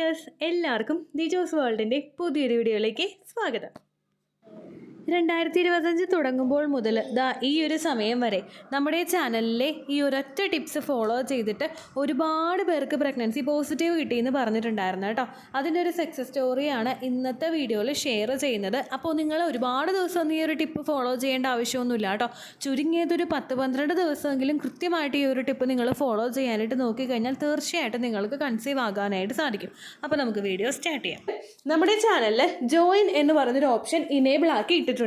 Viewers, എല്ലാവർക്കും ദിജോസ് വേൾഡിൻ്റെ പുതിയൊരു വീഡിയോയിലേക്ക് സ്വാഗതം. 2025 തുടങ്ങുമ്പോൾ മുതൽ ഈ ഒരു സമയം വരെ നമ്മുടെ ചാനലിലെ ഈ ഒരൊറ്റ ടിപ്സ് ഫോളോ ചെയ്തിട്ട് ഒരുപാട് പേർക്ക് പ്രഗ്നൻസി പോസിറ്റീവ് കിട്ടിയെന്ന് പറഞ്ഞിട്ടുണ്ടായിരുന്നു കേട്ടോ. അതിൻ്റെ ഒരു സക്സസ് സ്റ്റോറിയാണ് ഇന്നത്തെ വീഡിയോയിൽ ഷെയർ ചെയ്യുന്നത്. അപ്പോൾ നിങ്ങൾ ഒരുപാട് ദിവസം ഈ ഒരു ടിപ്പ് ഫോളോ ചെയ്യേണ്ട ആവശ്യമൊന്നുമില്ല കേട്ടോ. ചുരുങ്ങിയതൊരു 10-12 ദിവസമെങ്കിലും കൃത്യമായിട്ട് ഈ ഒരു ടിപ്പ് നിങ്ങൾ ഫോളോ ചെയ്യാനായിട്ട് നോക്കിക്കഴിഞ്ഞാൽ തീർച്ചയായിട്ടും നിങ്ങൾക്ക് കൺസീവ് ആകാനായിട്ട് സാധിക്കും. അപ്പോൾ നമുക്ക് വീഡിയോ സ്റ്റാർട്ട് ചെയ്യാം. നമ്മുടെ ചാനലിൽ ജോയിൻ എന്ന് പറയുന്നൊരു ഓപ്ഷൻ ഇനേബിൾ ആക്കി ഇട്ടിട്ടുണ്ട്.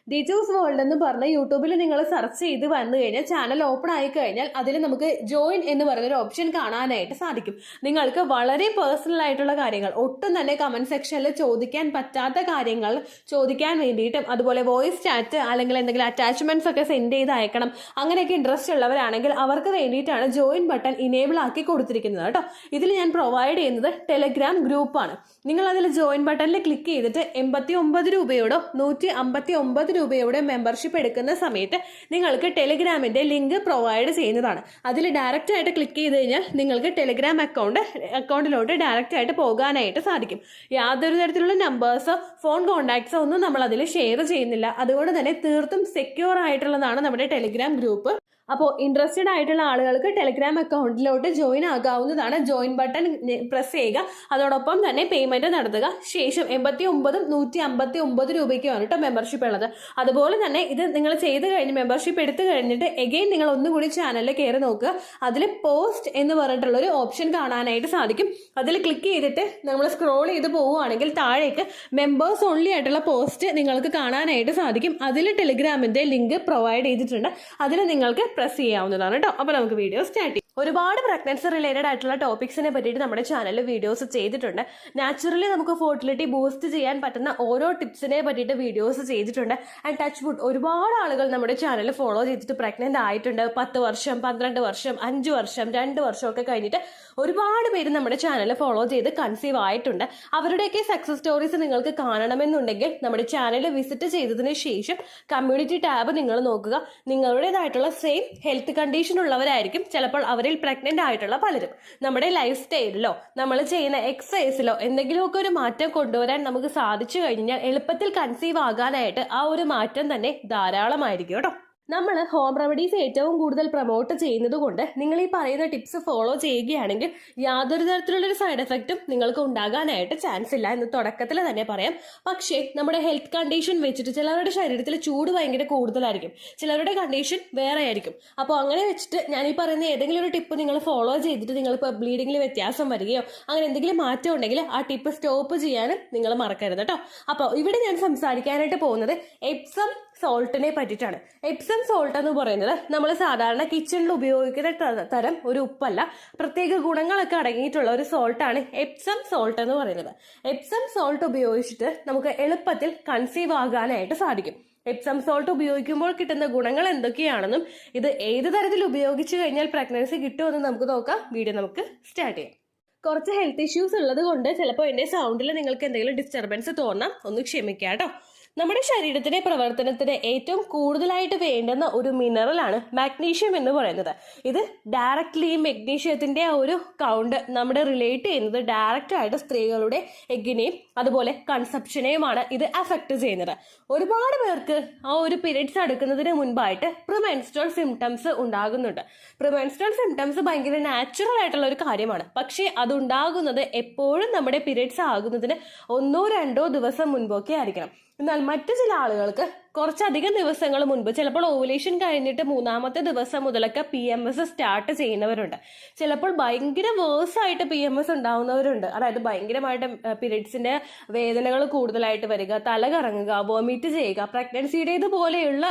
ദിജോസ് വേൾഡ് എന്ന് പറഞ്ഞ യൂട്യൂബിൽ നിങ്ങൾ സെർച്ച് ചെയ്ത് വന്നു കഴിഞ്ഞാൽ ചാനൽ ഓപ്പൺ ആയി കഴിഞ്ഞാൽ അതിൽ നമുക്ക് ജോയിൻ എന്ന് പറയുന്നൊരു ഓപ്ഷൻ കാണാനായിട്ട് സാധിക്കും. നിങ്ങൾക്ക് വളരെ പേഴ്സണൽ ആയിട്ടുള്ള കാര്യങ്ങൾ, ഒട്ടും തന്നെ കമന്റ് സെക്ഷനിൽ ചോദിക്കാൻ പറ്റാത്ത കാര്യങ്ങൾ ചോദിക്കാൻ വേണ്ടിയിട്ടും, അതുപോലെ വോയിസ് ചാറ്റ് അല്ലെങ്കിൽ എന്തെങ്കിലും അറ്റാച്ച്മെന്റ്സ് ഒക്കെ സെൻഡ് ചെയ്ത് അയക്കണം, അങ്ങനെയൊക്കെ ഇൻട്രസ്റ്റ് ഉള്ളവരാണെങ്കിൽ അവർക്ക് വേണ്ടിയിട്ടാണ് ജോയിൻ ബട്ടൺ ഇനേബിൾ ആക്കി കൊടുത്തിരിക്കുന്നത് കേട്ടോ. ഇതിൽ ഞാൻ പ്രൊവൈഡ് ചെയ്യുന്നത് ടെലഗ്രാം ഗ്രൂപ്പാണ്. നിങ്ങൾ അതിൽ ജോയിൻ ബട്ടണിൽ ക്ലിക്ക് ചെയ്തിട്ട് 89 രൂപയോടോ 159 രൂപയുടെ മെമ്പർഷിപ്പ് എടുക്കുന്ന സമയത്ത് നിങ്ങൾക്ക് ടെലിഗ്രാമിന്റെ ലിങ്ക് പ്രൊവൈഡ് ചെയ്യുന്നതാണ്. അതിൽ ഡയറക്റ്റ് ആയിട്ട് ക്ലിക്ക് ചെയ്ത് കഴിഞ്ഞാൽ നിങ്ങൾക്ക് ടെലിഗ്രാം അക്കൗണ്ടിലോട്ട് ഡയറക്റ്റ് ആയിട്ട് പോകാനായിട്ട് സാധിക്കും. യാതൊരു തരത്തിലുള്ള നമ്പേഴ്സോ ഫോൺ കോൺടാക്ട്സോ ഒന്നും നമ്മൾ അതിൽ ഷെയർ ചെയ്യുന്നില്ല. അതുകൊണ്ട് തന്നെ തീർത്തും സെക്യൂർ ആയിട്ടുള്ളതാണ് നമ്മുടെ ടെലിഗ്രാം ഗ്രൂപ്പ്. അപ്പോൾ ഇൻട്രസ്റ്റഡ് ആയിട്ടുള്ള ആളുകൾക്ക് ടെലിഗ്രാം അക്കൗണ്ടിലോട്ട് ജോയിൻ ആകാവുന്നതാണ്. ജോയിൻ ബട്ടൺ പ്രസ് ചെയ്യുക, അതോടൊപ്പം തന്നെ പേയ്മെന്റ് നടത്തുക. ശേഷം 89 159 രൂപയ്ക്കാണ് കേട്ടോ മെമ്പർഷിപ്പ് ഉള്ളത്. അതുപോലെ തന്നെ ഇത് നിങ്ങൾ ചെയ്ത് കഴിഞ്ഞ് മെമ്പർഷിപ്പ് എടുത്തു കഴിഞ്ഞിട്ട് എഗെയിൻ നിങ്ങൾ ഒന്നുകൂടി ചാനലിൽ കയറി നോക്കുക. അതിൽ പോസ്റ്റ് എന്ന് പറഞ്ഞിട്ടുള്ളൊരു ഓപ്ഷൻ കാണാനായിട്ട് സാധിക്കും. അതിൽ ക്ലിക്ക് ചെയ്തിട്ട് നമ്മൾ സ്ക്രോൾ ചെയ്ത് പോവുകയാണെങ്കിൽ താഴേക്ക് മെമ്പേഴ്സ് ഓൺലി ആയിട്ടുള്ള പോസ്റ്റ് നിങ്ങൾക്ക് കാണാനായിട്ട് സാധിക്കും. അതിൽ ടെലിഗ്രാമിന്റെ ലിങ്ക് പ്രൊവൈഡ് ചെയ്തിട്ടുണ്ട്. അതിൽ നിങ്ങൾക്ക് പ്രസ് ചെയ്യാവുന്നതാണ് കേട്ടോ. അപ്പോൾ നമുക്ക് വീഡിയോ സ്റ്റാർട്ട് ചെയ്യാം. ഒരുപാട് പ്രഗ്നൻസി റിലേറ്റഡ് ആയിട്ടുള്ള ടോപ്പിക്സിനെ പറ്റിയിട്ട് നമ്മുടെ ചാനലിൽ വീഡിയോസ് ചെയ്തിട്ടുണ്ട്. നാച്ചുറലി നമുക്ക് ഫെർട്ടിലിറ്റി ബൂസ്റ്റ് ചെയ്യാൻ പറ്റുന്ന ഓരോ ടിപ്സിനെ പറ്റിയിട്ട് വീഡിയോസ് ചെയ്തിട്ടുണ്ട്. ആൻഡ് ടച്ച് വുഡ് ഒരുപാട് ആളുകൾ നമ്മുടെ ചാനൽ ഫോളോ ചെയ്തിട്ട് പ്രഗ്നന്റ് ആയിട്ടുണ്ട്. 10 വർഷം 12 വർഷം 5 വർഷം 2 വർഷം ഒക്കെ കഴിഞ്ഞിട്ട് ഒരുപാട് പേര് നമ്മുടെ ചാനൽ ഫോളോ ചെയ്ത് കൺസീവ് ആയിട്ടുണ്ട്. അവരുടെയൊക്കെ സക്സസ് സ്റ്റോറീസ് നിങ്ങൾക്ക് കാണണമെന്നുണ്ടെങ്കിൽ നമ്മുടെ ചാനൽ വിസിറ്റ് ചെയ്തതിന് ശേഷം കമ്മ്യൂണിറ്റി ടാബ് നിങ്ങൾ നോക്കുക. നിങ്ങളുടേതായിട്ടുള്ള സെയിം ഹെൽത്ത് കണ്ടീഷൻ ഉള്ളവരായിരിക്കും ചിലപ്പോൾ അവരിൽ പ്രഗ്നന്റ് ആയിട്ടുള്ള പലരും. നമ്മുടെ ലൈഫ് സ്റ്റൈലിലോ നമ്മൾ ചെയ്യുന്ന എക്സസൈസിലോ എന്തെങ്കിലുമൊക്കെ ഒരു മാറ്റം കൊണ്ടുവരാൻ നമുക്ക് സാധിച്ചു കഴിഞ്ഞാൽ എളുപ്പത്തിൽ കൺസീവ് ആകാനായിട്ട് ആ ഒരു മാറ്റം തന്നെ ധാരാളമായിരിക്കും കേട്ടോ. നമ്മൾ ഹോം റെമഡീസ് ഏറ്റവും കൂടുതൽ പ്രൊമോട്ട് ചെയ്യുന്നത് കൊണ്ട് നിങ്ങൾ ഈ പറയുന്ന ടിപ്സ് ഫോളോ ചെയ്യുകയാണെങ്കിൽ യാതൊരു തരത്തിലുള്ളൊരു സൈഡ് എഫക്റ്റും നിങ്ങൾക്ക് ഉണ്ടാകാനായിട്ട് ചാൻസ് ഇല്ല എന്ന് തുടക്കത്തിൽ തന്നെ പറയാം. പക്ഷേ നമ്മുടെ ഹെൽത്ത് കണ്ടീഷൻ വെച്ചിട്ട് ചിലവരുടെ ശരീരത്തിൽ ചൂട് ഭയങ്കര കൂടുതലായിരിക്കും, ചിലവരുടെ കണ്ടീഷൻ വേറെ ആയിരിക്കും. അപ്പോൾ അങ്ങനെ വെച്ചിട്ട് ഞാൻ ഈ പറയുന്ന ഏതെങ്കിലും ഒരു ടിപ്പ് നിങ്ങൾ ഫോളോ ചെയ്തിട്ട് നിങ്ങളിപ്പോൾ ബ്ലീഡിങ്ങിൽ വ്യത്യാസം വരികയോ അങ്ങനെ എന്തെങ്കിലും മാറ്റം ഉണ്ടെങ്കിൽ ആ ടിപ്പ് സ്റ്റോപ്പ് ചെയ്യാനും നിങ്ങൾ മറക്കരുത് കേട്ടോ. അപ്പോൾ ഇവിടെ ഞാൻ സംസാരിക്കാനായിട്ട് പോകുന്നത് എപ്സം സോൾട്ടിനെ പറ്റിയിട്ടാണ്. എപ്സം സോൾട്ട് എന്ന് പറയുന്നത് നമ്മൾ സാധാരണ കിച്ചണിൽ ഉപയോഗിക്കുന്ന തരം ഒരു ഉപ്പല്ല, പ്രത്യേക ഗുണങ്ങളൊക്കെ അടങ്ങിയിട്ടുള്ള ഒരു സോൾട്ടാണ് എപ്സം സോൾട്ട് എന്ന് പറയുന്നത്. എപ്സം സോൾട്ട് ഉപയോഗിച്ചിട്ട് നമുക്ക് എളുപ്പത്തിൽ കൺസീവ് ആകാനായിട്ട് സാധിക്കും. എപ്സം സോൾട്ട് ഉപയോഗിക്കുമ്പോൾ കിട്ടുന്ന ഗുണങ്ങൾ എന്തൊക്കെയാണെന്നും ഇത് ഏത് തരത്തിൽ ഉപയോഗിച്ചു കഴിഞ്ഞാൽ പ്രഗ്നൻസി കിട്ടുമെന്നും നമുക്ക് നോക്കാം. വീഡിയോ നമുക്ക് സ്റ്റാർട്ട് ചെയ്യാം. കുറച്ച് ഹെൽത്ത് ഇഷ്യൂസ് ഉള്ളത് കൊണ്ട് ചിലപ്പോൾ എൻ്റെ സൗണ്ടിൽ നിങ്ങൾക്ക് എന്തെങ്കിലും ഡിസ്റ്റർബൻസ് തോന്നാം, ഒന്ന് ക്ഷമിക്കാം കേട്ടോ. നമ്മുടെ ശരീരത്തിന്റെ പ്രവർത്തനത്തിന് ഏറ്റവും കൂടുതലായിട്ട് വേണ്ടുന്ന ഒരു മിനറലാണ് മാഗ്നീഷ്യം എന്ന് പറയുന്നത്. ഇത് ഡയറക്റ്റ്ലി മഗ്നീഷ്യത്തിന്റെ ആ ഒരു കൗണ്ട് നമ്മുടെ റിലേറ്റ് ചെയ്യുന്നത് ഡയറക്റ്റ് ആയിട്ട് സ്ത്രീകളുടെ എഗ്ഗിനെയും അതുപോലെ കൺസെപ്ഷനെയുമാണ് ഇത് അഫക്ട് ചെയ്യുന്നത്. ഒരുപാട് പേർക്ക് ആ ഒരു പീരിയഡ്സ് അടുക്കുന്നതിന് മുൻപായിട്ട് പ്രിമെൻസ്ട്രൽ സിംറ്റംസ് ഉണ്ടാകുന്നുണ്ട്. പ്രിമെൻസ്ട്രൽ സിംറ്റംസ് ഭയങ്കര നാച്ചുറൽ ആയിട്ടുള്ള ഒരു കാര്യമാണ്. പക്ഷേ അതുണ്ടാകുന്നത് എപ്പോഴും നമ്മുടെ പീരിയഡ്സ് ആകുന്നതിന് 1-2 ദിവസം മുൻപൊക്കെ ആയിരിക്കണം. എന്നാൽ മറ്റു ചില ആളുകൾക്ക് കുറച്ചധികം ദിവസങ്ങൾ മുൻപ്, ചിലപ്പോൾ ഓവുലേഷൻ കഴിഞ്ഞിട്ട് 3-ാമത്തെ ദിവസം മുതലൊക്കെ PMS സ്റ്റാർട്ട് ചെയ്യുന്നവരുണ്ട്. ചിലപ്പോൾ ഭയങ്കര വേഴ്സായിട്ട് PMS ഉണ്ടാവുന്നവരുണ്ട്. അതായത് ഭയങ്കരമായിട്ട് പീരിയഡ്സിന്റെ വേദനകൾ കൂടുതലായിട്ട് വരിക, തല കറങ്ങുക, വോമിറ്റ് ചെയ്യുക, പ്രഗ്നൻസിയുടേത് പോലെയുള്ള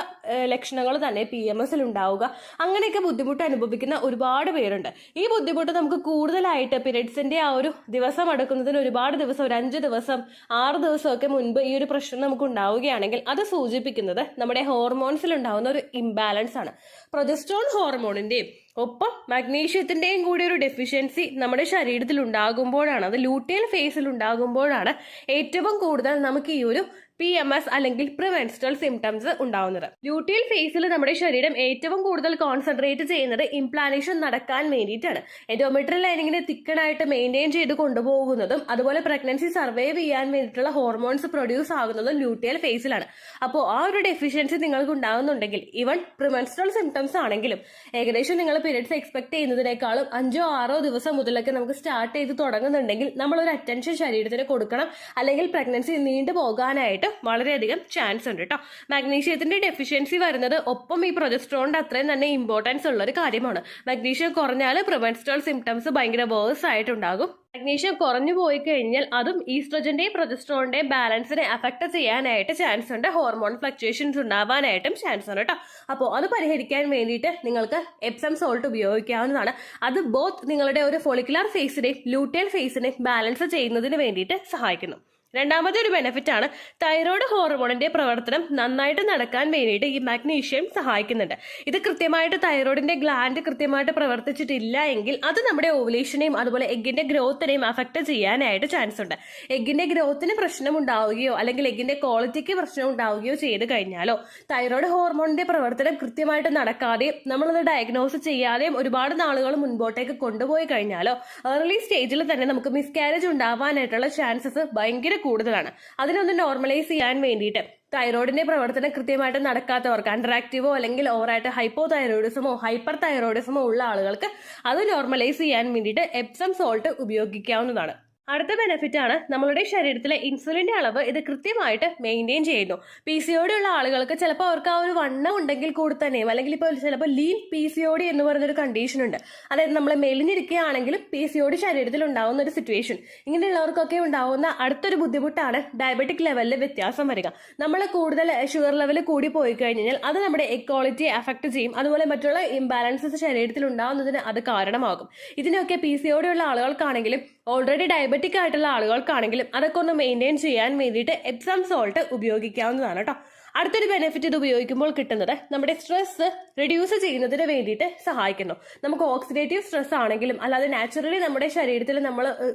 ലക്ഷണങ്ങൾ തന്നെ PMSൽ ഉണ്ടാവുക. അങ്ങനെയൊക്കെ ബുദ്ധിമുട്ട് അനുഭവിക്കുന്ന ഒരുപാട് പേരുണ്ട്. ഈ ബുദ്ധിമുട്ട് നമുക്ക് കൂടുതലായിട്ട് പീരിയഡ്സിന്റെ ആ ഒരു ദിവസം അടുക്കുന്നതിന് ഒരുപാട് ദിവസം, ഒരു 5 ദിവസം 6 ദിവസമൊക്കെ മുൻപ് ഈ ഒരു പ്രശ്നം നമുക്ക് ഉണ്ടാവുകയാണെങ്കിൽ അത് സൂചിപ്പിക്കുന്നത് നമ്മുടെ ഹോർമോൺസിൽ ഉണ്ടാവുന്ന ഒരു ഇംബാലൻസ് ആണ്. പ്രൊജസ്ട്രോൺ ഹോർമോണിന്റെയും ഒപ്പം മഗ്നീഷ്യത്തിന്റെയും കൂടി ഒരു ഡെഫിഷ്യൻസി നമ്മുടെ ശരീരത്തിൽ ഉണ്ടാകുമ്പോഴാണ്, അത് ലൂട്ടിയൽ ഫേസിൽ ഉണ്ടാകുമ്പോഴാണ് ഏറ്റവും കൂടുതൽ നമുക്ക് ഈ ഒരു PMS അല്ലെങ്കിൽ പ്രിമെൻസ്ട്രൽ സിംറ്റംസ് ഉണ്ടാവുന്നത്. ലൂട്ടിയൽ ഫേസിൽ നമ്മുടെ ശരീരം ഏറ്റവും കൂടുതൽ കോൺസെൻട്രേറ്റ് ചെയ്യുന്നത് ഇംപ്ലാന്റേഷൻ നടക്കാൻ വേണ്ടിയിട്ടാണ്. എൻഡോമെട്രിയൽ ലൈനിങ്ങിനെ തിക്കണായിട്ട് മെയിൻറ്റെയിൻ ചെയ്ത് കൊണ്ടുപോകുന്നതും അതുപോലെ പ്രഗ്നൻസി സർവൈവ് ചെയ്യാൻ വേണ്ടിയിട്ടുള്ള ഹോർമോൺസ് പ്രൊഡ്യൂസ് ആകുന്നതും ലൂട്ടിയൽ ഫേസിലാണ്. അപ്പോൾ ആ ഒരു ഡെഫിഷ്യൻസി നിങ്ങൾക്ക് ഉണ്ടാകുന്നുണ്ടെങ്കിൽ ഈവൻ പ്രിമെൻസ്ട്രൽ സിംറ്റംസ് ആണെങ്കിലും ഏകദേശം നിങ്ങൾ പീരിയഡ്സ് എക്സ്പെക്ട് ചെയ്യുന്നതിനേക്കാളും 5-6 ദിവസം മുതലൊക്കെ നമുക്ക് സ്റ്റാർട്ട് ചെയ്ത് തുടങ്ങുന്നുണ്ടെങ്കിൽ നമ്മളൊരു അറ്റൻഷൻ ശരീരത്തിന് കൊടുക്കണം. അല്ലെങ്കിൽ പ്രഗ്നൻസി നീണ്ടു പോകാനായിട്ട് വളരെയധികം ചാൻസ് ഉണ്ട് കേട്ടോ. മാഗ്നീഷ്യത്തിന്റെ ഡെഫിഷ്യൻസി വരുന്നത് ഒപ്പം ഈ പ്രൊജസ്ട്രോണിന്റെ അത്രയും തന്നെ ഇമ്പോർട്ടൻസ് ഉള്ള ഒരു കാര്യമാണ്. മാഗ്നീഷ്യം കുറഞ്ഞാൽ പ്രിമെൻസ്ട്രൽ സിംറ്റംസ് ഭയങ്കര വേഴ്സ് ആയിട്ടുണ്ടാകും. മാഗ്നീഷ്യം കുറഞ്ഞു പോയി കഴിഞ്ഞാൽ അതും ഈസ്ട്രോജന്റെയും പ്രൊജസ്ട്രോണിന്റെയും ബാലൻസിനെ അഫക്ട് ചെയ്യാനായിട്ട് ചാൻസ് ഉണ്ട്. ഹോർമോൺ ഫ്ലക്ച്വേഷൻസ് ഉണ്ടാവാനായിട്ടും ചാൻസ് ഉണ്ട് കേട്ടോ. അപ്പോൾ അത് പരിഹരിക്കാൻ വേണ്ടിയിട്ട് നിങ്ങൾക്ക് എപ്സം സോൾട്ട് ഉപയോഗിക്കാവുന്നതാണ്. അത് ബോത്ത് നിങ്ങളുടെ ഒരു ഫോളിക്കുലർ ഫേസിനെയും ലൂട്ടിയൽ ഫേസിനെയും ബാലൻസ് ചെയ്യുന്നതിന് വേണ്ടിയിട്ട് സഹായിക്കുന്നു. രണ്ടാമത്തെ ഒരു ബെനിഫിറ്റ് ആണ് തൈറോയ്ഡ് ഹോർമോണിന്റെ പ്രവർത്തനം നന്നായിട്ട് നടക്കാൻ വേണ്ടിയിട്ട് ഈ മാഗ്നീഷ്യം സഹായിക്കുന്നുണ്ട്. ഇത് കൃത്യമായിട്ട് തൈറോയിഡിന്റെ ഗ്ലാൻഡ് കൃത്യമായിട്ട് പ്രവർത്തിച്ചിട്ടില്ല എങ്കിൽ അത് നമ്മുടെ ഓവുലേഷനെയും അതുപോലെ എഗ്ഗിന്റെ ഗ്രോത്തിനെയും അഫക്ട് ചെയ്യാനായിട്ട് ചാൻസ് ഉണ്ട്. എഗ്ഗിന്റെ ഗ്രോത്തിന് പ്രശ്നം ഉണ്ടാവുകയോ അല്ലെങ്കിൽ എഗ്ഗിന്റെ ക്വാളിറ്റിക്ക് പ്രശ്നം ഉണ്ടാവുകയോ ചെയ്ത് കഴിഞ്ഞാലോ തൈറോയ്ഡ് ഹോർമോണിന്റെ പ്രവർത്തനം കൃത്യമായിട്ട് നടക്കാതെയും നമ്മളത് ഡയഗ്നോസ് ചെയ്യാതെയും ഒരുപാട് നാളുകൾ മുൻപോട്ടേക്ക് കൊണ്ടുപോയി കഴിഞ്ഞാലോ ഏർലി സ്റ്റേജിൽ തന്നെ നമുക്ക് മിസ്കാരേജ് ഉണ്ടാവാനായിട്ടുള്ള ചാൻസസ് ഭയങ്കര കൂടുതലാണ്. അതിനൊന്ന് നോർമലൈസ് ചെയ്യാൻ വേണ്ടിയിട്ട് തൈറോയിഡിന്റെ പ്രവർത്തനം കൃത്യമായിട്ട് നടക്കാത്തവർക്ക് അണ്ടറാക്റ്റീവോ അല്ലെങ്കിൽ ഓവറായിട്ട് ഹൈപ്പോ തൈറോയിഡിസമോ ഹൈപ്പർ തൈറോയിഡിസമോ ഉള്ള ആളുകൾക്ക് അത് നോർമലൈസ് ചെയ്യാൻ വേണ്ടിയിട്ട് എപ്സം സോൾട്ട് ഉപയോഗിക്കാവുന്നതാണ്. അടുത്ത ബെനിഫിറ്റ് ആണ് നമ്മളുടെ ശരീരത്തിലെ ഇൻസുലിന്റെ അളവ് ഇത് കൃത്യമായിട്ട് മെയിൻറ്റെയിൻ ചെയ്യുന്നു. PCOD ഉള്ള ആളുകൾക്ക് ചിലപ്പോൾ അവർക്ക് ആ ഒരു വണ്ണം ഉണ്ടെങ്കിൽ കൂടി തന്നെയും അല്ലെങ്കിൽ ഇപ്പോൾ ചിലപ്പോൾ ലീൻ PCOD എന്ന് പറയുന്നൊരു കണ്ടീഷൻ ഉണ്ട്. അതായത് നമ്മൾ മെലിഞ്ഞിരിക്കുകയാണെങ്കിലും PCOD ശരീരത്തിൽ ഉണ്ടാവുന്ന ഒരു സിറ്റുവേഷൻ. ഇങ്ങനെയുള്ളവർക്കൊക്കെ ഉണ്ടാവുന്ന അടുത്തൊരു ബുദ്ധിമുട്ടാണ് ഡയബറ്റിക് ലെവലിൽ വ്യത്യാസം വരിക. നമ്മൾ കൂടുതൽ ഷുഗർ ലെവൽ കൂടി പോയി കഴിഞ്ഞാൽ അത് നമ്മുടെ ക്വാളിറ്റിയെ അഫക്ട് ചെയ്യും. അതുപോലെ മറ്റുള്ള ഇംബാലൻസസ് ശരീരത്തിൽ ഉണ്ടാവുന്നതിന് അത് കാരണമാകും. ഇതിനൊക്കെ PCOD ഉള്ള ആളുകൾക്കാണെങ്കിലും ഓൾറെഡി ഡയബറ്റിക് ആയിട്ടുള്ള ആളുകൾക്കാണെങ്കിലും അതൊക്കെ ഒന്ന് മെയിൻറ്റെയിൻ ചെയ്യാൻ വേണ്ടിയിട്ട് എപ്സം സോൾട്ട് ഉപയോഗിക്കാവുന്നതാണ് കേട്ടോ. അടുത്തൊരു ബെനിഫിറ്റ് ഇത് ഉപയോഗിക്കുമ്പോൾ കിട്ടുന്നത് നമ്മുടെ സ്ട്രെസ് റിഡ്യൂസ് ചെയ്യുന്നതിന് വേണ്ടിയിട്ട് സഹായിക്കുന്നു. നമുക്ക് ഓക്സിഡേറ്റീവ് സ്ട്രെസ് ആണെങ്കിലും അല്ലാതെ നാച്ചുറലി നമ്മുടെ ശരീരത്തിൽ നമ്മൾ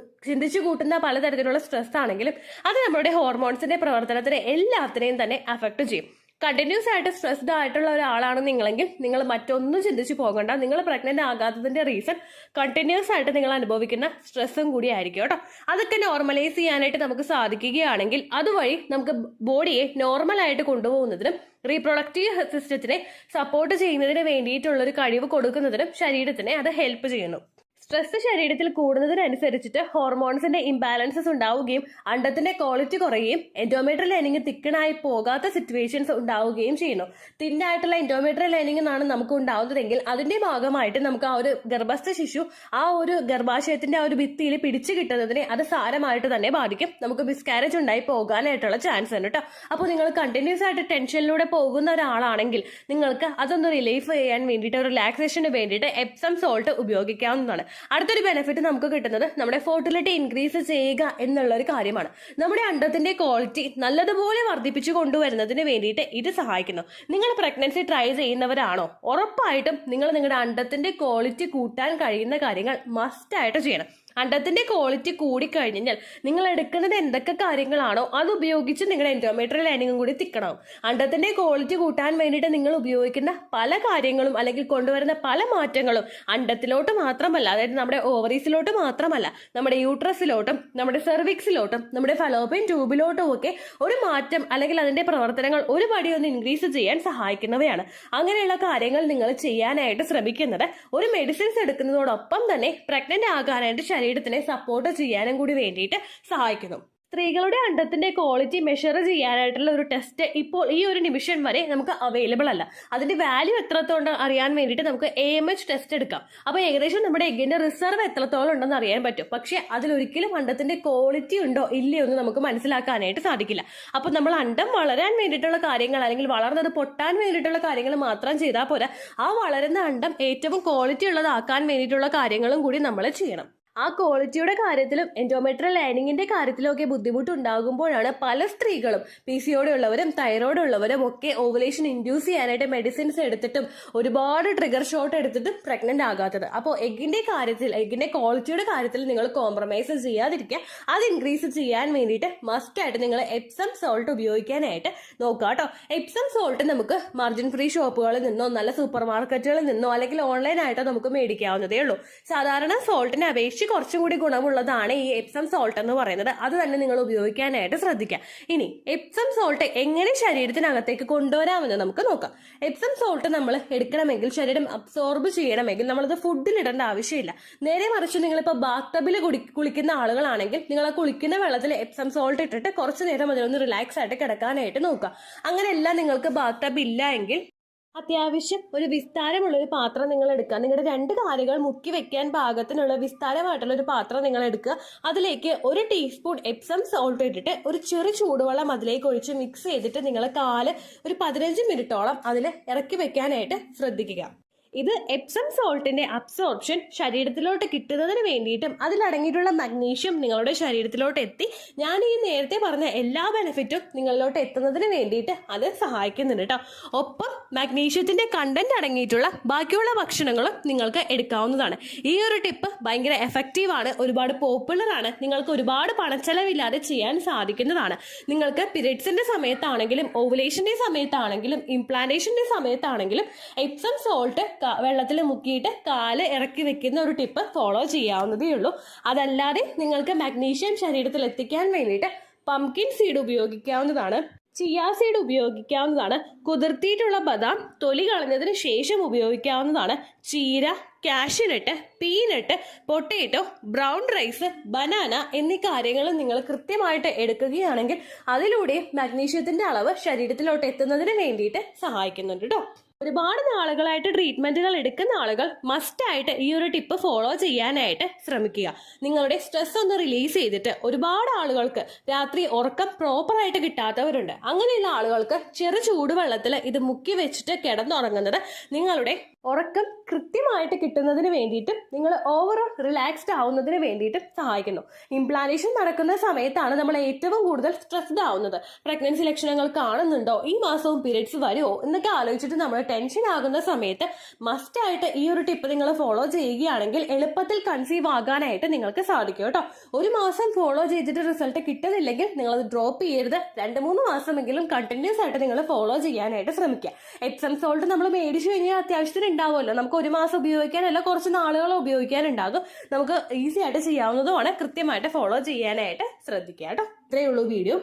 ചിന്തിച്ചു കൂട്ടുന്ന പലതരത്തിലുള്ള സ്ട്രെസ് ആണെങ്കിലും അത് നമ്മുടെ ഹോർമോൺസിന്റെ പ്രവർത്തനത്തിനെ എല്ലാത്തിനെയും തന്നെ അഫക്ട് ചെയ്യും. കണ്ടിന്യൂസ് ആയിട്ട് സ്ട്രെസ്ഡ് ആയിട്ടുള്ള ഒരാളാണ് നിങ്ങളെങ്കിൽ നിങ്ങൾ മറ്റൊന്നും ചിന്തിച്ചു പോകണ്ട. നിങ്ങൾ പ്രഗ്നന്റ് ആകാത്തതിന്റെ റീസൺ കണ്ടിന്യൂസ് ആയിട്ട് നിങ്ങൾ അനുഭവിക്കുന്ന സ്ട്രെസ്സും കൂടി ആയിരിക്കും കേട്ടോ. അതൊക്കെ നോർമലൈസ് ചെയ്യാനായിട്ട് നമുക്ക് സാധിക്കുകയാണെങ്കിൽ അതുവഴി നമുക്ക് ബോഡിയെ നോർമലായിട്ട് കൊണ്ടുപോകുന്നതിനും റീപ്രൊഡക്റ്റീവ് സിസ്റ്റത്തിനെ സപ്പോർട്ട് ചെയ്യുന്നതിന് വേണ്ടിയിട്ടുള്ള ഒരു കഴിവ് കൊടുക്കുന്നതിനും ശരീരത്തിനെ അത് ഹെൽപ്പ് ചെയ്യുന്നു. സ്ട്രെസ് ശരീരത്തിൽ കൂടുന്നതിനനുസരിച്ചിട്ട് ഹോർമോൺസിന്റെ ഇംബാലൻസസ് ഉണ്ടാവുകയും അണ്ടത്തിന്റെ ക്വാളിറ്റി കുറയുകയും എൻഡോമെട്രിയൽ ലൈനിങ് തിക്കണായി പോകാത്ത സിറ്റുവേഷൻസ് ഉണ്ടാവുകയും ചെയ്യുന്നു. തിന്നായിട്ടുള്ള എൻഡോമെട്രിയൽ ലൈനിങ് ആണ് നമുക്ക് ഉണ്ടാവുന്നതെങ്കിൽ അതിന്റെ ഭാഗമായിട്ട് നമുക്ക് ആ ഒരു ഗർഭസ്ഥ ശിശു ആ ഒരു ഗർഭാശയത്തിന്റെ ആ ഒരു ഭിത്തിയിൽ പിടിച്ചു കിട്ടുന്നതിനെ അത് സാരമായിട്ട് തന്നെ ബാധിക്കും. നമുക്ക് മിസ്കാരേജ് ഉണ്ടായി പോകാനായിട്ടുള്ള ചാൻസ് ഉണ്ട് കേട്ടോ. അപ്പോൾ നിങ്ങൾ കണ്ടിന്യൂസ് ആയിട്ട് ടെൻഷനിലൂടെ പോകുന്ന ഒരാളാണെങ്കിൽ നിങ്ങൾക്ക് അതൊന്ന് റിലീഫ് ചെയ്യാൻ വേണ്ടിയിട്ട് റിലാക്സേഷന് വേണ്ടിയിട്ട് എപ്സം സോൾട്ട് ഉപയോഗിക്കാവുന്നതാണ്. അടുത്തൊരു ബെനിഫിറ്റ് നമുക്ക് കിട്ടുന്നത് നമ്മുടെ ഫെർട്ടിലിറ്റി ഇൻക്രീസ് ചെയ്യുക എന്നുള്ള ഒരു കാര്യമാണ്. നമ്മുടെ അണ്ടത്തിന്റെ ക്വാളിറ്റി നല്ലതുപോലെ വർദ്ധിപ്പിച്ചു കൊണ്ടുവരുന്നതിന് വേണ്ടിയിട്ട് ഇത് സഹായിക്കുന്നു. നിങ്ങൾ പ്രഗ്നൻസി ട്രൈ ചെയ്യുന്നവരാണോ ഉറപ്പായിട്ടും നിങ്ങൾ നിങ്ങളുടെ അണ്ടത്തിന്റെ ക്വാളിറ്റി കൂട്ടാൻ കഴിയുന്ന കാര്യങ്ങൾ മസ്റ്റ് ആയിട്ട് ചെയ്യണം. അണ്ടത്തിന്റെ ക്വാളിറ്റി കൂടിക്കഴിഞ്ഞാൽ നിങ്ങൾ എടുക്കുന്നത് എന്തൊക്കെ കാര്യങ്ങളാണോ അത് ഉപയോഗിച്ച് നിങ്ങളുടെ എൻഡോമെട്രിയൽ ലൈനിങ്ങും കൂടി തിക്കണം. അണ്ടത്തിന്റെ ക്വാളിറ്റി കൂട്ടാൻ വേണ്ടിയിട്ട് നിങ്ങൾ ഉപയോഗിക്കുന്ന പല കാര്യങ്ങളും അല്ലെങ്കിൽ കൊണ്ടുവരുന്ന പല മാറ്റങ്ങളും അണ്ടത്തിലോട്ട് മാത്രമല്ല, അതായത് നമ്മുടെ ഓവറീസിലോട്ട് മാത്രമല്ല, നമ്മുടെ യൂട്രസിലോട്ടും നമ്മുടെ സെർവിക്സിലോട്ടും നമ്മുടെ ഫലോപ്പിയൻ ട്യൂബിലോട്ടും ഒക്കെ ഒരു മാറ്റം അല്ലെങ്കിൽ അതിന്റെ പ്രവർത്തനങ്ങൾ ഒരു പടി ഒന്ന് ഇൻക്രീസ് ചെയ്യാൻ സഹായിക്കുന്നവയാണ്. അങ്ങനെയുള്ള കാര്യങ്ങൾ നിങ്ങൾ ചെയ്യാനായിട്ട് ശ്രമിക്കുന്നത് ഒരു മെഡിസിൻസ് എടുക്കുന്നതോടൊപ്പം തന്നെ പ്രഗ്നന്റ് ആകാനായിട്ട് ശരീരത്തിനെ സപ്പോർട്ട് ചെയ്യാനും കൂടി വേണ്ടിയിട്ട് സഹായിക്കുന്നു. സ്ത്രീകളുടെ അണ്ടത്തിന്റെ ക്വാളിറ്റി മെഷർ ചെയ്യാനായിട്ടുള്ള ഒരു ടെസ്റ്റ് ഇപ്പോൾ ഈ ഒരു നിമിഷം വരെ നമുക്ക് അവൈലബിൾ അല്ല. അതിന്റെ വാല്യൂ എത്രത്തോളം അറിയാൻ വേണ്ടിയിട്ട് നമുക്ക് AMH ടെസ്റ്റ് എടുക്കാം. അപ്പോൾ ഏകദേശം നമ്മുടെ എഗ്ഗിന്റെ റിസർവ് എത്രത്തോളം ഉണ്ടെന്ന് അറിയാൻ പറ്റും. പക്ഷെ അതിലൊരിക്കലും അണ്ടത്തിന്റെ ക്വാളിറ്റി ഉണ്ടോ ഇല്ലയോ എന്ന് നമുക്ക് മനസ്സിലാക്കാനായിട്ട് സാധിക്കില്ല. അപ്പോൾ നമ്മൾ അണ്ടം വളരാൻ വേണ്ടിയിട്ടുള്ള കാര്യങ്ങൾ അല്ലെങ്കിൽ വളർന്നത് പൊട്ടാൻ വേണ്ടിയിട്ടുള്ള കാര്യങ്ങൾ മാത്രം ചെയ്താൽ പോരാ, ആ വളരുന്ന അണ്ടം ഏറ്റവും ക്വാളിറ്റി ഉള്ളതാക്കാൻ വേണ്ടിയിട്ടുള്ള കാര്യങ്ങളും കൂടി നമ്മൾ ചെയ്യണം. ആ ക്വാളിറ്റിയുടെ കാര്യത്തിലും എൻഡോമെട്രിയൽ ലൈനിങ്ങിന്റെ കാര്യത്തിലും ഒക്കെ ബുദ്ധിമുട്ടുണ്ടാകുമ്പോഴാണ് പല സ്ത്രീകളും PCOD ഉള്ളവരും തൈറോയ്ഡ് ഉള്ളവരും ഒക്കെ ഓവുലേഷൻ ഇൻഡ്യൂസ് ചെയ്യാനായിട്ട് മെഡിസിൻസ് എടുത്തിട്ടും ഒരുപാട് ട്രിഗർ ഷോട്ട് എടുത്തിട്ടും പ്രഗ്നന്റ് ആകാത്തത്. അപ്പോൾ എഗ്ഗിന്റെ ക്വാളിറ്റിയുടെ കാര്യത്തിൽ നിങ്ങൾ കോംപ്രമൈസ് ചെയ്യാതിരിക്കുക. അത് ഇൻക്രീസ് ചെയ്യാൻ വേണ്ടിയിട്ട് മസ്റ്റ് ആയിട്ട് നിങ്ങൾ എപ്സം സോൾട്ട് ഉപയോഗിക്കാനായിട്ട് നോക്കുക കേട്ടോ. എപ്സം സോൾട്ട് നമുക്ക് മാർജിൻ ഫ്രീ ഷോപ്പുകളിൽ നിന്നോ നല്ല സൂപ്പർ മാർക്കറ്റുകളിൽ നിന്നോ അല്ലെങ്കിൽ ഓൺലൈനായിട്ടോ നമുക്ക് മേടിക്കാവുന്നതേ ഉള്ളൂ. സാധാരണ സോൾട്ടിനെ അപേക്ഷിച്ച് കുറച്ചും കൂടി ഗുണമുള്ളതാണ് ഈ എപ്സം സോൾട്ട് എന്ന് പറയുന്നത്. അത് തന്നെ നിങ്ങൾ ഉപയോഗിക്കാനായിട്ട് ശ്രദ്ധിക്കുക. ഇനി എപ്സം സോൾട്ട് എങ്ങനെ ശരീരത്തിനകത്തേക്ക് കൊണ്ടുവരാമെന്ന് നമുക്ക് നോക്കാം. എപ്സം സോൾട്ട് നമ്മൾ എടുക്കണമെങ്കിൽ, ശരീരം അബ്സോർബ് ചെയ്യണമെങ്കിൽ നമ്മളത് ഫുഡിൽ ഇടേണ്ട ആവശ്യമില്ല. നേരെ മറിച്ച് നിങ്ങളിപ്പോൾ ബാത്ടബിൽ കുളിക്കുന്ന ആളുകളാണെങ്കിൽ നിങ്ങൾ ആ കുളിക്കുന്ന വെള്ളത്തിൽ എപ്സം സോൾട്ട് ഇട്ടിട്ട് കുറച്ച് നേരം അതിലൊന്ന് റിലാക്സ് ആയിട്ട് കിടക്കാനായിട്ട് നോക്കുക. അങ്ങനെയല്ല നിങ്ങൾക്ക് ബാത്ടബ് ഇല്ല എങ്കിൽ അത്യാവശ്യം ഒരു വിസ്താരമുള്ളൊരു പാത്രം നിങ്ങൾ എടുക്കുക. നിങ്ങളുടെ 2 കാലുകൾ മുക്കി വെക്കാൻ പാകത്തിനുള്ള വിസ്താരമായിട്ടുള്ള ഒരു പാത്രം നിങ്ങൾ എടുക്കുക. അതിലേക്ക് 1 ടീസ്പൂൺ എപ്സം സോൾട്ട് ഇട്ടിട്ട് ഒരു ചെറു ചൂടുവെള്ളം അതിലേക്ക് ഒഴിച്ച് മിക്സ് ചെയ്തിട്ട് നിങ്ങൾ കാല് ഒരു 15 മിനിറ്റോളം അതിൽ ഇറക്കി വെക്കാനായിട്ട് ശ്രദ്ധിക്കുക. ഇത് എപ്സം സോൾട്ടിന്റെ അബ്സോർപ്ഷൻ ശരീരത്തിലോട്ട് കിട്ടുന്നതിന് വേണ്ടിയിട്ടും അതിലടങ്ങിയിട്ടുള്ള മഗ്നീഷ്യം നിങ്ങളുടെ ശരീരത്തിലോട്ട് എത്തി ഞാൻ ഈ നേരത്തെ പറഞ്ഞ എല്ലാ ബെനിഫിറ്റും നിങ്ങളിലോട്ട് എത്തുന്നതിന് വേണ്ടിയിട്ട് അത് സഹായിക്കുന്നുണ്ട് കേട്ടോ. ഒപ്പം മഗ്നീഷ്യത്തിന്റെ കണ്ടന്റ് അടങ്ങിയിട്ടുള്ള ബാക്കിയുള്ള ഭക്ഷണങ്ങളും നിങ്ങൾക്ക് എടുക്കാവുന്നതാണ്. ഈ ഒരു ടിപ്പ് ഭയങ്കര എഫക്റ്റീവ് ആണ്, ഒരുപാട് പോപ്പുലർ ആണ്, നിങ്ങൾക്ക് ഒരുപാട് പണച്ചെലവില്ലാതെ ചെയ്യാൻ സാധിക്കുന്നതാണ്. നിങ്ങൾക്ക് പീരിയഡ്സിന്റെ സമയത്താണെങ്കിലും ഓവുലേഷന്റെ സമയത്താണെങ്കിലും ഇംപ്ലാന്റേഷന്റെ സമയത്താണെങ്കിലും എപ്സം സോൾട്ട് വെള്ളത്തിൽ മുക്കിയിട്ട് കാല് ഇറക്കി വെക്കുന്ന ഒരു ടിപ്പ് ഫോളോ ചെയ്യാവുന്നതേ ഉള്ളൂ. അതല്ലാതെ നിങ്ങൾക്ക് മഗ്നീഷ്യം ശരീരത്തിൽ എത്തിക്കാൻ വേണ്ടിയിട്ട് പംകിൻ സീഡ് ഉപയോഗിക്കാവുന്നതാണ്, ചിയാ സീഡ് ഉപയോഗിക്കാവുന്നതാണ്, കുതിർത്തിയിട്ടുള്ള ബദാം തൊലി കളഞ്ഞതിന് ശേഷം ഉപയോഗിക്കാവുന്നതാണ്, ചീര, cashew nut, peanut, potato, brown rice, banana എന്നീ കാര്യങ്ങൾ നിങ്ങൾ കൃത്യമായിട്ട് എടുക്കുകയാണെങ്കിൽ അതിലൂടെ മഗ്നീഷ്യത്തിന്റെ അളവ് ശരീരത്തിലോട്ട് എത്തുന്നതിന് വേണ്ടിയിട്ട് സഹായിക്കുന്നുണ്ട് കേട്ടോ. ഒരുപാട് നാളുകളായിട്ട് ട്രീറ്റ്മെന്റുകൾ എടുക്കുന്ന ആളുകൾ മസ്റ്റായിട്ട് ഈ ഒരു ടിപ്പ് ഫോളോ ചെയ്യാനായിട്ട് ശ്രമിക്കുക. നിങ്ങളുടെ സ്ട്രെസ് ഒന്ന് റിലീസ് ചെയ്തിട്ട് ഒരുപാട് ആളുകൾക്ക് രാത്രി ഉറക്കം പ്രോപ്പറായിട്ട് കിട്ടാത്തവരുണ്ട്. അങ്ങനെയുള്ള ആളുകൾക്ക് ചെറു ചൂടുവെള്ളത്തിൽ ഇത് മുക്കി വെച്ചിട്ട് കിടന്നുറങ്ങുന്നത് നിങ്ങളുടെ ഉറക്കം കൃത്യമായിട്ട് കിട്ടുന്നതിന് വേണ്ടിയിട്ടും നിങ്ങൾ ഓവറോൾ റിലാക്സ്ഡ് ആവുന്നതിന് വേണ്ടിയിട്ടും സഹായിക്കുന്നു. ഇംപ്ലാന്റേഷൻ നടക്കുന്ന സമയത്താണ് നമ്മൾ ഏറ്റവും കൂടുതൽ സ്ട്രെസ്ഡ് ആവുന്നത്. പ്രഗ്നൻസി ലക്ഷണങ്ങൾ കാണുന്നുണ്ടോ, ഈ മാസവും പീരിയഡ്സ് വരുമോ എന്നൊക്കെ ആലോചിച്ചിട്ട് നമ്മൾ ടെൻഷൻ ആകുന്ന സമയത്ത് മസ്റ്റായിട്ട് ഈ ഒരു ടിപ്പ് നിങ്ങൾ ഫോളോ ചെയ്യുകയാണെങ്കിൽ എളുപ്പത്തിൽ കൺസീവ് ആകാനായിട്ട് നിങ്ങൾക്ക് സാധിക്കും കേട്ടോ. 1 മാസം ഫോളോ ചെയ്തിട്ട് റിസൾട്ട് കിട്ടുന്നില്ലെങ്കിൽ നിങ്ങളത് ഡ്രോപ്പ് ചെയ്യരുത്. 2-3 മാസമെങ്കിലും കണ്ടിന്യൂസ് ആയിട്ട് നിങ്ങൾ ഫോളോ ചെയ്യാനായിട്ട് ശ്രമിക്കുക. എപ്സം സോൾട്ട് നമ്മൾ മേടിച്ചു കഴിഞ്ഞാൽ അത്യാവശ്യത്തിന് ഉണ്ടാവുമല്ലോ. നമുക്ക് 1 മാസം ഉപയോഗിക്കാനല്ല, കുറച്ച് നാളുകൾ ഉപയോഗിക്കാനുണ്ടാകും. നമുക്ക് ഈസി ആയിട്ട് ചെയ്യാവുന്നതുമാണ്. കൃത്യമായിട്ട് ഫോളോ ചെയ്യാനായിട്ട് ശ്രദ്ധിക്കുക കേട്ടോ. ഇത്രയേ ഉള്ളൂ വീഡിയോ.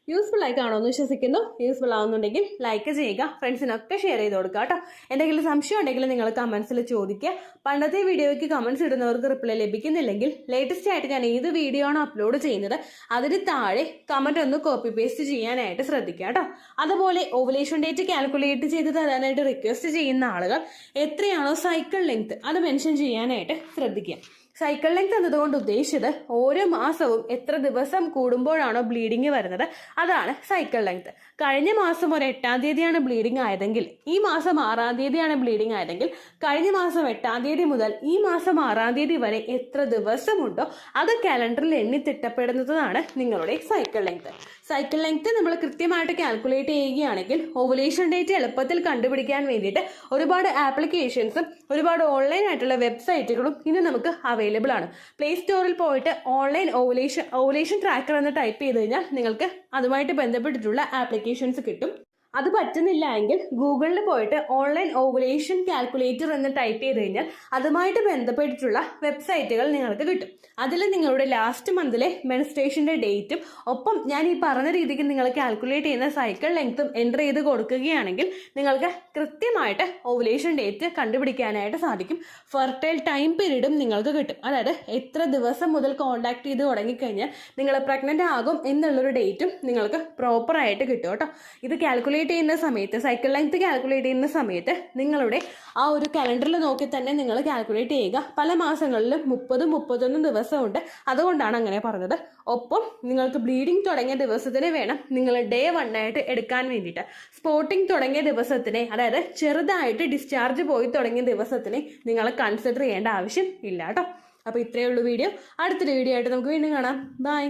യൂസ്ഫുൾ ആയി കാണുമെന്ന് വിശ്വസിക്കുന്നു. യൂസ്ഫുൾ ആവുന്നുണ്ടെങ്കിൽ ലൈക്ക് ചെയ്യുക, ഫ്രണ്ട്സിനൊക്കെ ഷെയർ ചെയ്ത് കൊടുക്കുക കേട്ടോ. എന്തെങ്കിലും സംശയം ഉണ്ടെങ്കിൽ നിങ്ങൾ കമന്റ്സിൽ ചോദിക്കുക. പണ്ടത്തെ വീഡിയോയ്ക്ക് കമന്റ്സ് ഇടുന്നവർക്ക് റിപ്ലൈ ലഭിക്കുന്നില്ലെങ്കിൽ ലേറ്റസ്റ്റ് ആയിട്ട് ഞാൻ ഏത് വീഡിയോ ആണോ അപ്ലോഡ് ചെയ്യുന്നത് അതിന് താഴെ കമന്റ് ഒന്ന് കോപ്പി പേസ്റ്റ് ചെയ്യാനായിട്ട് ശ്രദ്ധിക്കുക കേട്ടോ. അതുപോലെ ഓവുലേഷൻ ഡേറ്റ് കാൽക്കുലേറ്റ് ചെയ്ത് തരാനായിട്ട് റിക്വസ്റ്റ് ചെയ്യുന്ന ആളുകൾ എത്രയാണോ സൈക്കിൾ ലെങ്ത് അത് മെൻഷൻ ചെയ്യാനായിട്ട് ശ്രദ്ധിക്കുക. സൈക്കിൾ ലെങ്ത് എന്നതുകൊണ്ട് ഉദ്ദേശിച്ചത് ഓരോ മാസവും എത്ര ദിവസം കൂടുമ്പോഴാണോ ബ്ലീഡിങ് വരുന്നത് അതാണ് സൈക്കിൾ ലെങ്ത്. കഴിഞ്ഞ മാസം ഒരു 8-ാം തീയതിയാണ് ബ്ലീഡിങ് ആയതെങ്കിൽ ഈ മാസം 6-ാം തീയതിയാണ് ബ്ലീഡിങ് ആയതെങ്കിൽ കഴിഞ്ഞ മാസം 8-ാം തീയതി മുതൽ ഈ മാസം 6-ാം തീയതി വരെ എത്ര ദിവസമുണ്ടോ അത് കാലണ്ടറിൽ എണ്ണി തിട്ടപ്പെടുന്നതാണ് നിങ്ങളുടെ സൈക്കിൾ ലെങ്ത്. സൈക്കിൾ ലെങ്ത് നമ്മൾ കൃത്യമായിട്ട് കാൽക്കുലേറ്റ് ചെയ്യുകയാണെങ്കിൽ ഓവുലേഷൻ ഡേറ്റ് എളുപ്പത്തിൽ കണ്ടുപിടിക്കാൻ വേണ്ടിയിട്ട് ഒരുപാട് ആപ്ലിക്കേഷൻസും ഒരുപാട് ഓൺലൈൻ ആയിട്ടുള്ള വെബ്സൈറ്റുകളും ഇന്ന് നമുക്ക് അവൈലബിൾ ആണ്. പ്ലേ സ്റ്റോറിൽ പോയിട്ട് ഓൺലൈൻ ഓവുലേഷൻ ട്രാക്കർ എന്ന് ടൈപ്പ് ചെയ്ത് കഴിഞ്ഞാൽ നിങ്ങൾക്ക് അതുമായിട്ട് ബന്ധപ്പെട്ടിട്ടുള്ള ആപ്ലിക്കേഷൻസ് കിട്ടും. അത് പറ്റുന്നില്ല എങ്കിൽ ഗൂഗിളിൽ പോയിട്ട് ഓൺലൈൻ ഓവുലേഷൻ കാൽക്കുലേറ്റർ എന്ന് ടൈപ്പ് ചെയ്ത് കഴിഞ്ഞാൽ അതുമായിട്ട് ബന്ധപ്പെട്ടിട്ടുള്ള വെബ്സൈറ്റുകൾ നിങ്ങൾക്ക് കിട്ടും. അതിൽ നിങ്ങളുടെ ലാസ്റ്റ് മന്തിലെ മെൻസ്ട്രേഷൻ്റെ ഡേറ്റും ഒപ്പം ഞാൻ ഈ പറഞ്ഞ രീതിക്ക് നിങ്ങൾ കാൽക്കുലേറ്റ് ചെയ്യുന്ന സൈക്കിൾ ലെങ്ത്തും എൻ്റർ ചെയ്ത് കൊടുക്കുകയാണെങ്കിൽ നിങ്ങൾക്ക് കൃത്യമായിട്ട് ഓവുലേഷൻ ഡേറ്റ് കണ്ടുപിടിക്കാനായിട്ട് സാധിക്കും. ഫെർട്ടൈൽ ടൈം പീരീഡും നിങ്ങൾക്ക് കിട്ടും. അതായത് എത്ര ദിവസം മുതൽ കോൺടാക്ട് ചെയ്ത് തുടങ്ങിക്കഴിഞ്ഞാൽ നിങ്ങൾ പ്രഗ്നൻ്റ് ആകും എന്നുള്ളൊരു ഡേറ്റും നിങ്ങൾക്ക് പ്രോപ്പറായിട്ട് കിട്ടും കേട്ടോ. ഇത് കാൽക്കുലേറ്റ് ചെയ്യുന്ന സമയത്ത് സൈക്കിൾ ലെങ്ത് കാൽക്കുലേറ്റ് ചെയ്യുന്ന സമയത്ത് നിങ്ങളുടെ ആ ഒരു കലണ്ടറിൽ നോക്കി തന്നെ നിങ്ങൾ കാൽക്കുലേറ്റ് ചെയ്യുക. പല മാസങ്ങളിലും 30-31 ദിവസമുണ്ട്, അതുകൊണ്ടാണ് അങ്ങനെ പറഞ്ഞത്. ഒപ്പം നിങ്ങൾക്ക് ബ്ലീഡിങ് തുടങ്ങിയ ദിവസത്തിന് വേണം നിങ്ങൾ ഡേ 1 ആയിട്ട് എടുക്കാൻ വേണ്ടിയിട്ട്. സ്പോട്ടിങ് തുടങ്ങിയ ദിവസത്തിനെ, അതായത് ചെറുതായിട്ട് ഡിസ്ചാർജ് പോയി തുടങ്ങിയ ദിവസത്തിനെ നിങ്ങൾ കൺസിഡർ ചെയ്യേണ്ട ആവശ്യം ഇല്ല കേട്ടോ. അപ്പോൾ ഇത്രയേ ഉള്ളൂ വീഡിയോ. അടുത്തൊരു വീഡിയോ ആയിട്ട് നമുക്ക് വീണ്ടും കാണാം. ബൈ.